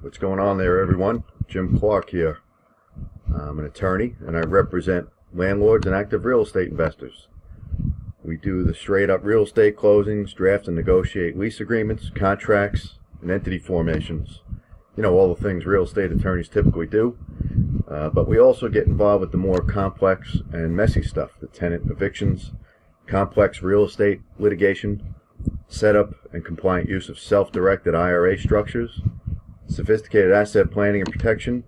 What's going on there, everyone? Jim Clark here. I'm an attorney and I represent landlords and active real estate investors. We do the straight up real estate closings, draft and negotiate lease agreements, contracts, and entity formations. You know, all the things real estate attorneys typically do. But we also get involved with the more complex and messy stuff, the tenant evictions, complex real estate litigation, setup and compliant use of self-directed IRA structures, sophisticated asset planning and protection,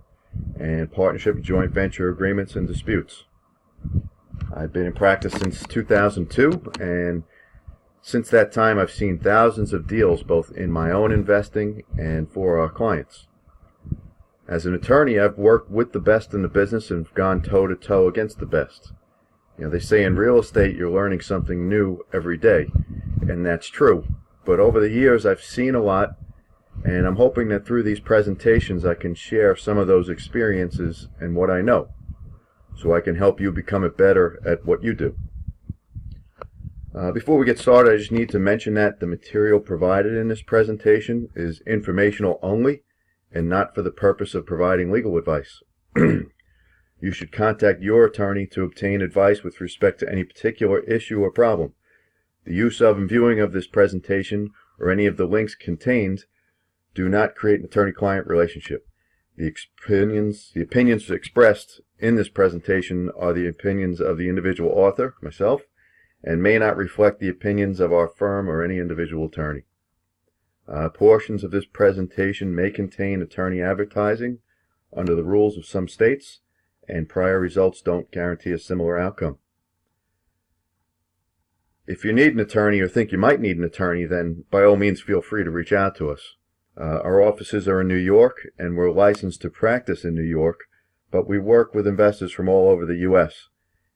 and partnership and joint venture agreements and disputes. I've been in practice since 2002, and since that time I've seen thousands of deals both in my own investing and for our clients. As an attorney, I've worked with the best in the business and gone toe-to-toe against the best. You know, they say in real estate you're learning something new every day, and that's true. But over the years I've seen a lot, and I'm hoping that through these presentations I can share some of those experiences and what I know, so I can help you become better at what you do. Before we get started, I just need to mention that the material provided in this presentation is informational only and not for the purpose of providing legal advice. You should contact your attorney to obtain advice with respect to any particular issue or problem. The use of and viewing of this presentation or any of the links contained do not create an attorney-client relationship. The opinions expressed in this presentation are the opinions of the individual author, myself, and may not reflect the opinions of our firm or any individual attorney. Portions of this presentation may contain attorney advertising under the rules of some states, and prior results don't guarantee a similar outcome. If you need an attorney or think you might need an attorney, then by all means feel free to reach out to us. Our offices are in New York, and we're licensed to practice in New York, but we work with investors from all over the U.S.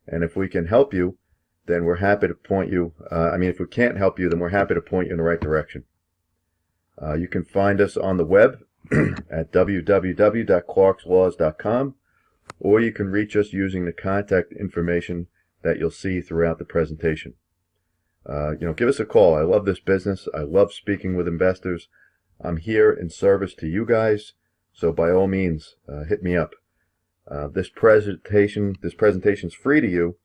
And if we can help you, then we're happy to point you, if we can't help you, then we're happy to point you in the right direction. You can find us on the web at www.clarkslaws.com, or you can reach us using the contact information that you'll see throughout the presentation. Give us a call. I love this business. I love speaking with investors. I'm here in service to you guys, so by all means, hit me up. This presentation is free to you,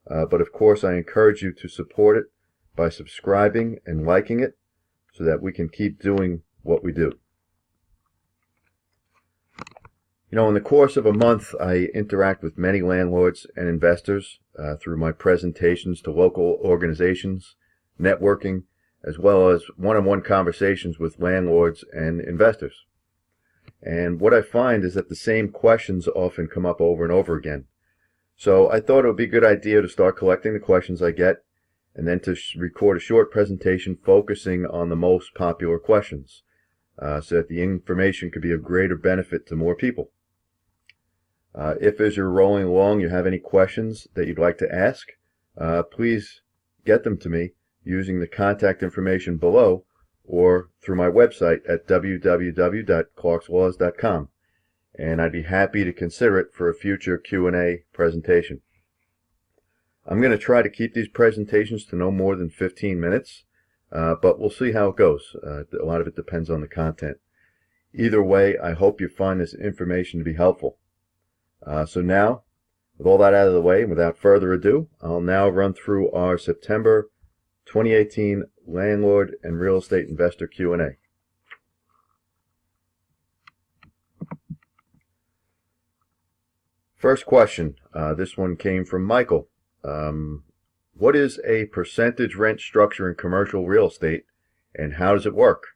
but of course I encourage you to support it by subscribing and liking it so that we can keep doing what we do. In the course of a month, I interact with many landlords and investors through my presentations to local organizations, networking, as well as one-on-one conversations with landlords and investors. And what I find is that the same questions often come up over and over again. So I thought it would be a good idea to start collecting the questions I get and then to record a short presentation focusing on the most popular questions so that the information could be of greater benefit to more people. If as you're rolling along you have any questions that you'd like to ask, please get them to me using the contact information below or through my website at www.clarkslaws.com, and I'd be happy to consider it for a future Q&A presentation. I'm going to try to keep these presentations to no more than 15 minutes, but we'll see how it goes. A lot of it depends on the content. Either way, I hope you find this information to be helpful. So now, with all that out of the way, and without further ado, I'll now run through our September 2018 Landlord and Real Estate Investor Q&A. First question, this one came from Michael. What is a percentage rent structure in commercial real estate, and how does it work?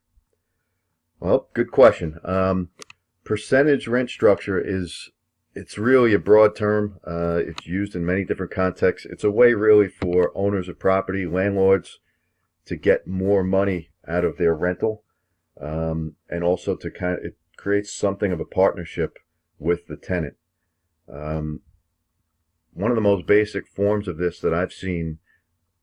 Well, good question. Percentage rent structure it's really a broad term. It's used in many different contexts. It's a way really for owners of property, landlords, to get more money out of their rental, and also to it creates something of a partnership with the tenant. One of the most basic forms of this that I've seen,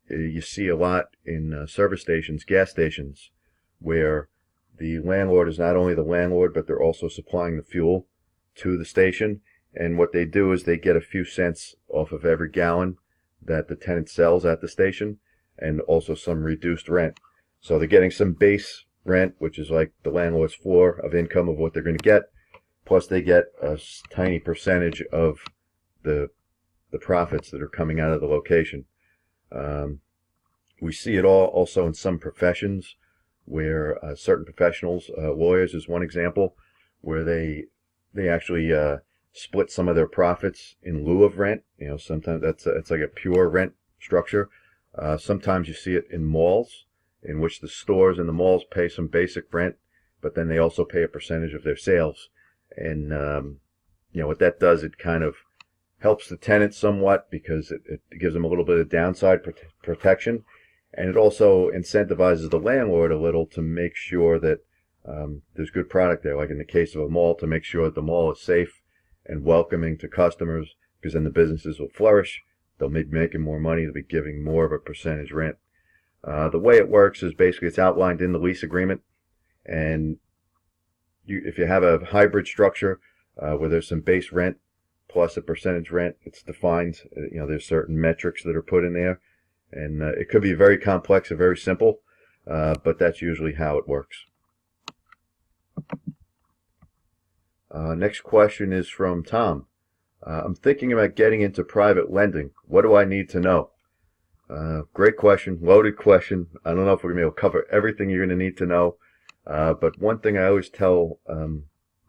you see a lot in service stations, gas stations, where the landlord is not only the landlord, but they're also supplying the fuel to the station. And what they do is they get a few cents off of every gallon that the tenant sells at the station, and also some reduced rent. So they're getting some base rent, which is like the landlord's floor of income of what they're going to get, plus they get a tiny percentage of the profits that are coming out of the location. We see it also in some professions where certain professionals, lawyers is one example, where they actually split some of their profits in lieu of rent. Sometimes it's like a pure rent structure. Sometimes you see it in malls, in which the stores and the malls pay some basic rent, but then they also pay a percentage of their sales. And what that does, it kind of helps the tenant somewhat because it gives them a little bit of downside protection, and it also incentivizes the landlord a little to make sure that there's good product there, like in the case of a mall, to make sure that the mall is safe and welcoming to customers, because then the businesses will flourish. They'll be making more money. They'll be giving more of a percentage rent. The way it works is basically it's outlined in the lease agreement, and if you have a hybrid structure where there's some base rent plus a percentage rent, it's defined. There's certain metrics that are put in there, and it could be very complex or very simple, but that's usually how it works. Next question is from Tom. I'm thinking about getting into private lending. What do I need to know? Great question, loaded question. I don't know if we're going to be able to cover everything you're going to need to know, but one thing I always tell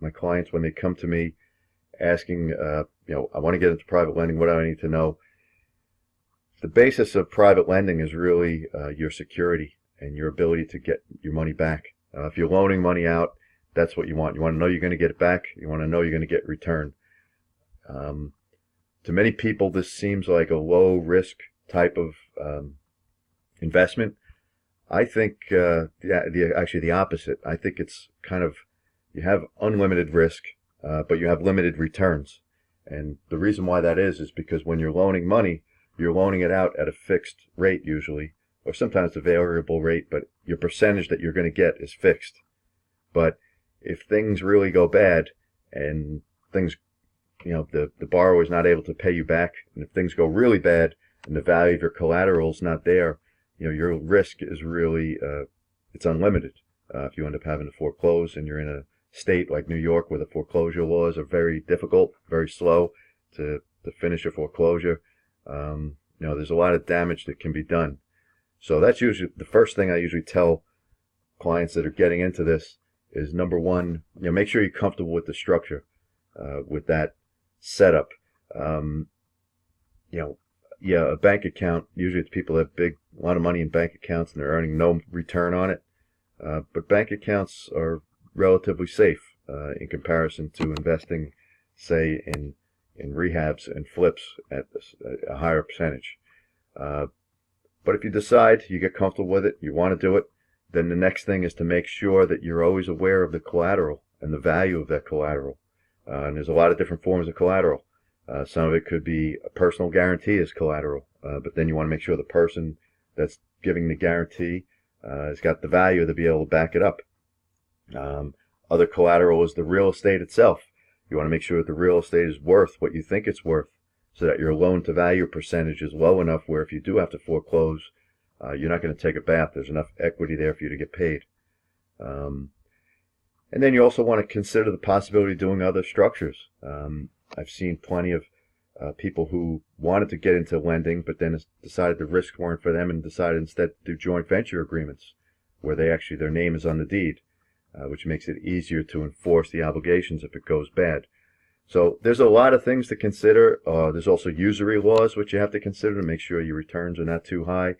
my clients when they come to me asking, I want to get into private lending, what do I need to know? The basis of private lending is really your security and your ability to get your money back. If you're loaning money out, that's what you want. You want to know you're going to get it back. You want to know you're going to get return. To many people, this seems like a low risk type of investment. I think actually the opposite. I think it's kind of, you have unlimited risk, but you have limited returns. And the reason why that is because when you're loaning money, you're loaning it out at a fixed rate usually, or sometimes a variable rate, but your percentage that you're going to get is fixed. But if things really go bad and things, the borrower is not able to pay you back, and if things go really bad and the value of your collateral is not there, your risk is really, it's unlimited. If you end up having to foreclose and you're in a state like New York where the foreclosure laws are very difficult, very slow to finish a foreclosure, there's a lot of damage that can be done. So that's usually the first thing I usually tell clients that are getting into this is, number one, make sure you're comfortable with the structure, with that setup. A bank account, usually it's people that have a lot of money in bank accounts and they're earning no return on it. But bank accounts are relatively safe in comparison to investing, say, in rehabs and flips at a higher percentage. But if you decide, you get comfortable with it, you want to do it, then the next thing is to make sure that you're always aware of the collateral and the value of that collateral. And there's a lot of different forms of collateral. Some of it could be a personal guarantee as collateral, but then you want to make sure the person that's giving the guarantee has got the value to be able to back it up. Other collateral is the real estate itself. You want to make sure that the real estate is worth what you think it's worth, so that your loan to value percentage is low enough where if you do have to foreclose, you're not going to take a bath. There's enough equity there for you to get paid. And then you also want to consider the possibility of doing other structures. I've seen plenty of people who wanted to get into lending, but then decided the risks weren't for them and decided instead to do joint venture agreements where their name is on the deed, which makes it easier to enforce the obligations if it goes bad. So there's a lot of things to consider. There's also usury laws which you have to consider to make sure your returns are not too high.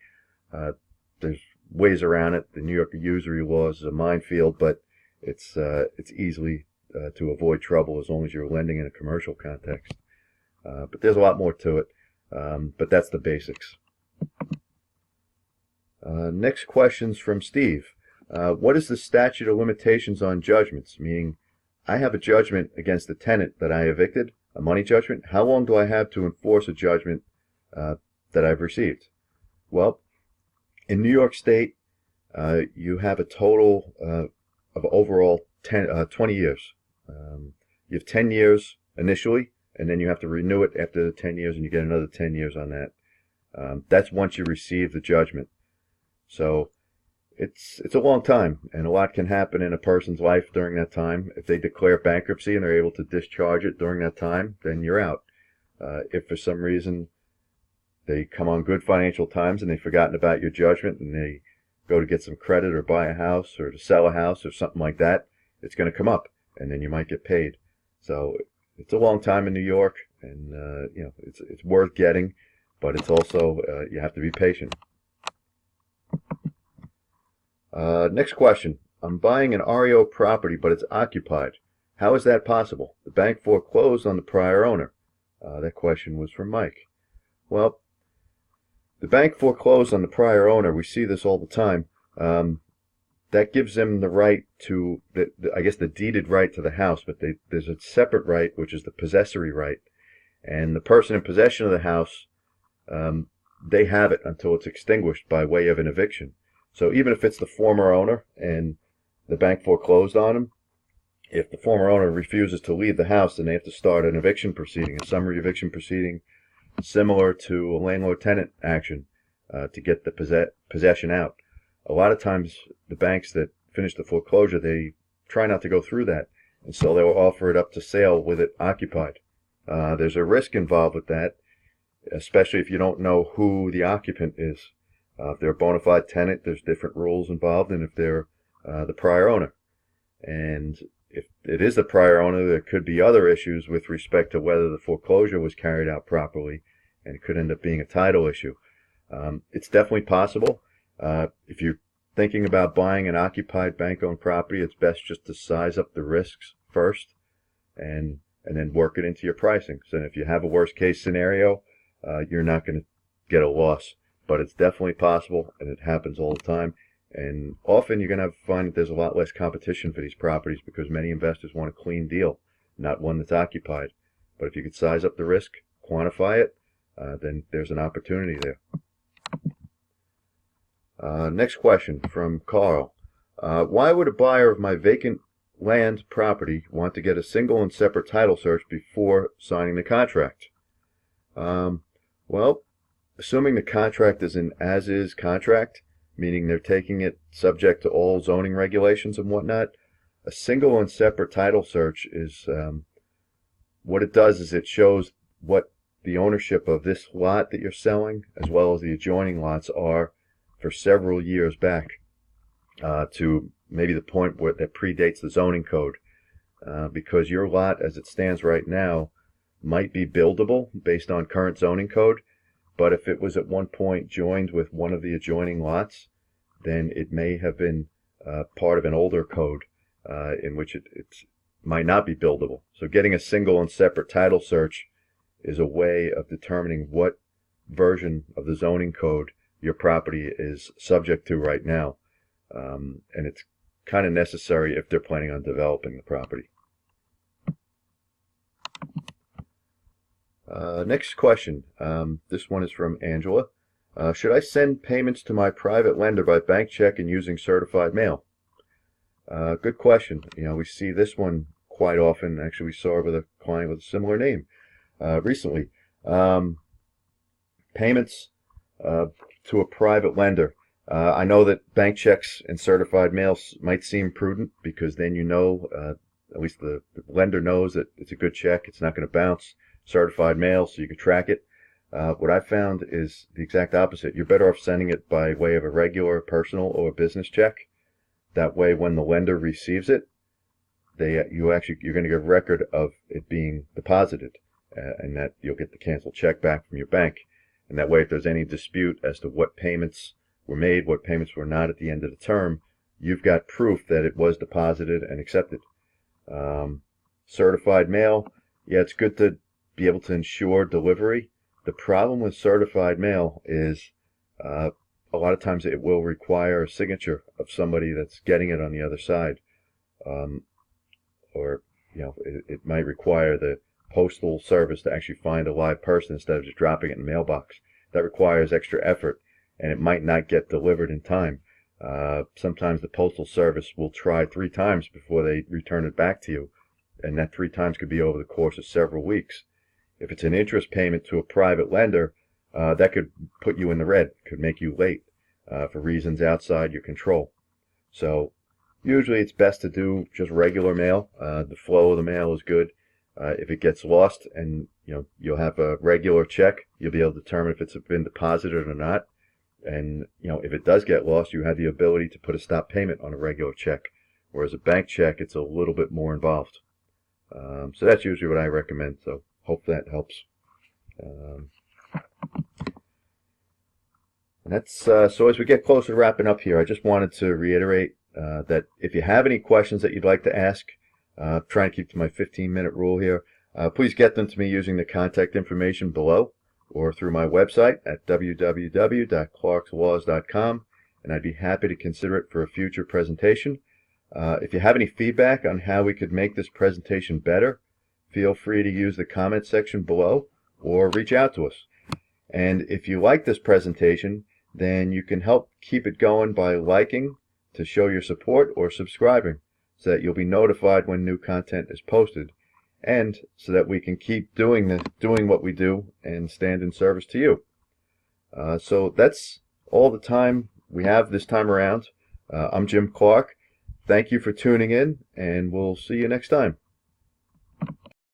There's ways around it. The New York usury laws is a minefield, but it's easily to avoid trouble as long as you're lending in a commercial context. But there's a lot more to it. But that's the basics. Next question's from Steve. What is the statute of limitations on judgments? Meaning, I have a judgment against the tenant that I evicted, a money judgment. How long do I have to enforce a judgment that I've received? Well, in New York State, you have a total of overall 20 years. You have 10 years initially, and then you have to renew it after the 10 years, and you get another 10 years on that. That's once you receive the judgment. So it's a long time, and a lot can happen in a person's life during that time. If they declare bankruptcy and they're able to discharge it during that time, then you're out. If for some reason they come on good financial times and they've forgotten about your judgment and they go to get some credit or buy a house or to sell a house or something like that, it's going to come up, and then you might get paid. So it's a long time in New York, and it's worth getting, but it's also you have to be patient. Next question. I'm buying an REO property, but it's occupied. How is that possible? The bank foreclosed on the prior owner. That question was from Mike. Well, the bank foreclosed on the prior owner. We see this all the time. That gives them the right to, I guess, the deeded right to the house, but there's a separate right, which is the possessory right. And the person in possession of the house, they have it until it's extinguished by way of an eviction. So even if it's the former owner and the bank foreclosed on him, if the former owner refuses to leave the house, then they have to start an eviction proceeding, a summary eviction proceeding, similar to a landlord-tenant action, to get the possession out. A lot of times, the banks that finish the foreclosure, they try not to go through that, and so they'll offer it up to sale with it occupied. There's a risk involved with that, especially if you don't know who the occupant is. If they're a bona fide tenant, there's different rules involved than if they're the prior owner. And if it is the prior owner, there could be other issues with respect to whether the foreclosure was carried out properly, and it could end up being a title issue. It's definitely possible. If you're thinking about buying an occupied bank-owned property, it's best just to size up the risks first and then work it into your pricing. So if you have a worst-case scenario, you're not going to get a loss. But it's definitely possible, and it happens all the time. And often you're going to find that there's a lot less competition for these properties because many investors want a clean deal, not one that's occupied. But if you could size up the risk, quantify it, then there's an opportunity there. Next question from Carl. Why would a buyer of my vacant land property want to get a single and separate title search before signing the contract? Well, assuming the contract is an as-is contract, meaning they're taking it subject to all zoning regulations and whatnot, a single and separate title search is, what it does is it shows what the ownership of this lot that you're selling, as well as the adjoining lots, are for several years back, to maybe the point where that predates the zoning code, because your lot as it stands right now might be buildable based on current zoning code, but if it was at one point joined with one of the adjoining lots, then it may have been part of an older code in which it might not be buildable. So getting a single and separate title search is a way of determining what version of the zoning code your property is subject to right now. And it's kind of necessary if they're planning on developing the property. Next question. This one is from Angela. Should I send payments to my private lender by bank check and using certified mail? Good question. We see this one quite often. Actually, we saw it with a client with a similar name recently. Payments to a private lender. I know that bank checks and certified mail might seem prudent because then at least the lender knows that it's a good check. It's not going to bounce. Certified mail, so you can track it. What I found is the exact opposite. You're better off sending it by way of a regular personal or business check. That way, when the lender receives it, you're going to get a record of it being deposited, and that you'll get the canceled check back from your bank. And that way, if there's any dispute as to what payments were made, what payments were not at the end of the term, you've got proof that it was deposited and accepted. Certified mail, yeah, it's good to be able to ensure delivery. The problem with certified mail is a lot of times it will require a signature of somebody that's getting it on the other side, or it might require the postal service to actually find a live person instead of just dropping it in the mailbox. That requires extra effort, and it might not get delivered in time. Sometimes the postal service will try 3 times before they return it back to you, and that 3 times could be over the course of several weeks. If it's an interest payment to a private lender, that could put you in the red, could make you late. for reasons outside your control. So usually it's best to do just regular mail. The flow of the mail is good. If it gets lost and you'll have a regular check, you'll be able to determine if it's been deposited or not. And if it does get lost, you have the ability to put a stop payment on a regular check. Whereas a bank check, it's a little bit more involved. So that's usually what I recommend. So hope that helps. And that's so as we get closer to wrapping up here, I just wanted to reiterate that if you have any questions that you'd like to ask, trying to keep to my 15-minute rule here, please get them to me using the contact information below or through my website at www.clarkslaws.com, and I'd be happy to consider it for a future presentation. If you have any feedback on how we could make this presentation better, feel free to use the comment section below or reach out to us. And if you like this presentation, then you can help keep it going by liking to show your support or subscribing so that you'll be notified when new content is posted, and so that we can keep doing what we do and stand in service to you. So that's all the time we have this time around. I'm Jim Clark. Thank you for tuning in, and we'll see you next time.